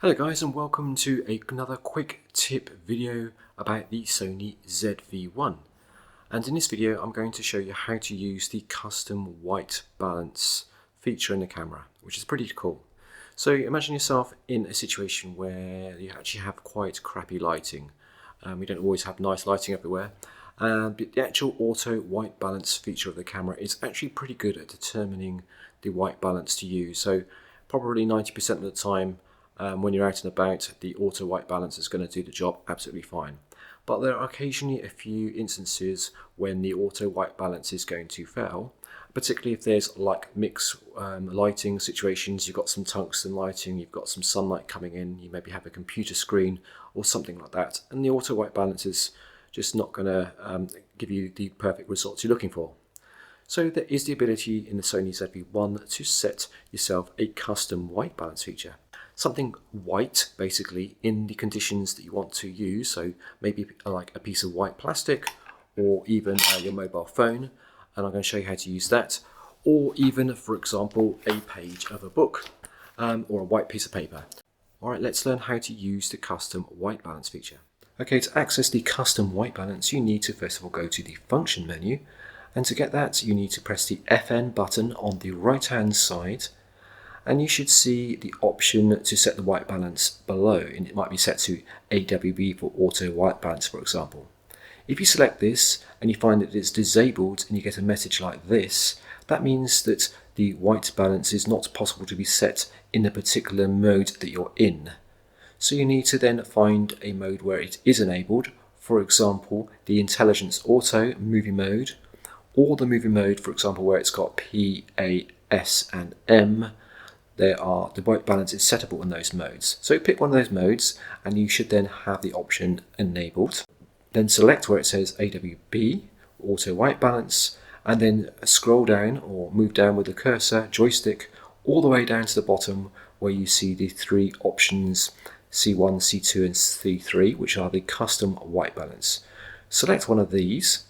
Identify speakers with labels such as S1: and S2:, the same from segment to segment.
S1: Hello guys, and welcome to another quick tip video about the Sony ZV-1. And in this video I'm going to show you how to use the custom white balance feature in the camera, which is pretty cool. So imagine yourself in a situation where you actually have quite crappy lighting. We don't always have nice lighting everywhere. But the actual auto white balance feature of the camera is actually pretty good at determining the white balance to use. So probably 90% of the time when you're out and about, the auto white balance is going to do the job absolutely fine. But there are occasionally a few instances when the auto white balance is going to fail, particularly if there's like mixed lighting situations. You've got some tungsten lighting, you've got some sunlight coming in, you maybe have a computer screen or something like that, and the auto white balance is just not going to give you the perfect results you're looking for. So there is the ability in the Sony ZV-1 to set yourself a custom white balance feature. Something white basically in the conditions that you want to use, so maybe like a piece of white plastic or even your mobile phone, and I'm going to show you how to use that, or even for example a page of a book or a white piece of paper. Alright, let's learn how to use the custom white balance feature. Okay, to access the custom white balance you need to first of all go to the function menu, and to get that you need to press the FN button on the right hand side, and you should see the option to set the white balance below, and it might be set to AWB for auto white balance, for example. If you select this and you find that it's disabled and you get a message like this, that means that the white balance is not possible to be set in the particular mode that you're in. So you need to then find a mode where it is enabled, for example the Intelligence Auto movie mode, or the movie mode, for example, where it's got P, A, S and M. The white balance is settable in those modes. So pick one of those modes and you should then have the option enabled. Then select where it says AWB, auto white balance, and then scroll down or move down with the cursor, joystick, all the way down to the bottom where you see the three options C1, C2 and C3, which are the custom white balance. Select one of these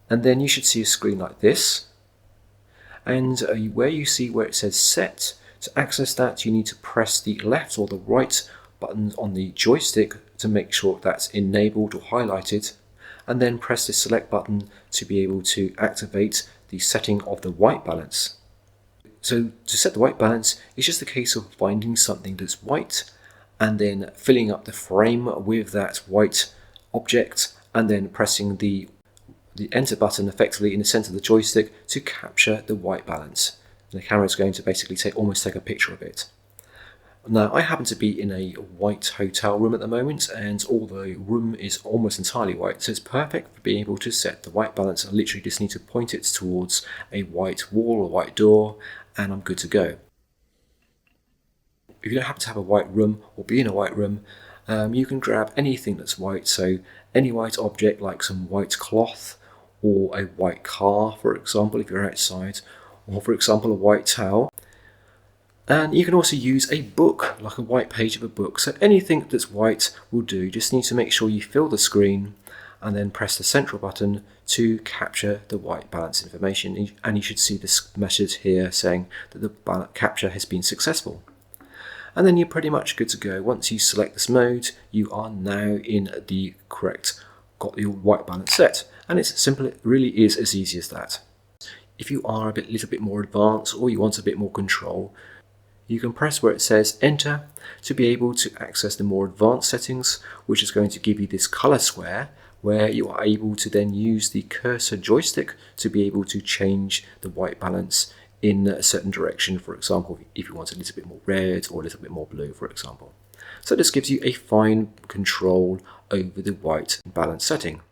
S1: and then you should see a screen like this. And where you see where it says set, to access that you need to press the left or the right button on the joystick to make sure that's enabled or highlighted, and then press the select button to be able to activate the setting of the white balance. So to set the white balance, it's just a case of finding something that's white and then filling up the frame with that white object and then pressing the enter button effectively in the center of the joystick to capture the white balance. And the camera is going to basically almost take a picture of it. Now I happen to be in a white hotel room at the moment, and all the room is almost entirely white, so it's perfect for being able to set the white balance. I literally just need to point it towards a white wall or white door and I'm good to go. If you don't happen to have a white room or be in a white room, you can grab anything that's white, so any white object like some white cloth, or a white car, for example, if you're outside, or for example a white towel. And you can also use a book, like a white page of a book. So anything that's white will do. Just need to make sure you fill the screen and then press the central button to capture the white balance information, and you should see this message here saying that the capture has been successful. And then you're pretty much good to go. Once you select this mode, you are now in the correct, got your white balance set. And it's simple, it really is as easy as that. If you are a little bit more advanced or you want a bit more control, you can press where it says enter to be able to access the more advanced settings, which is going to give you this color square where you are able to then use the cursor joystick to be able to change the white balance in a certain direction. For example, if you want a little bit more red or a little bit more blue, for example. So this gives you a fine control over the white balance setting.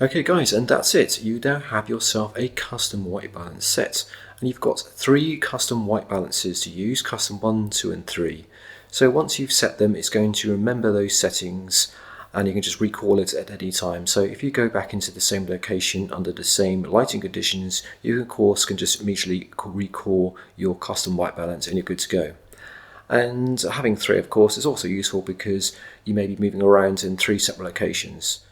S1: Okay guys, and that's it. You now have yourself a custom white balance set, and you've got three custom white balances to use, custom 1, 2 and 3. So once you've set them, it's going to remember those settings and you can just recall it at any time. So if you go back into the same location under the same lighting conditions, you of course can just immediately recall your custom white balance and you're good to go. And having three of course is also useful because you may be moving around in three separate locations.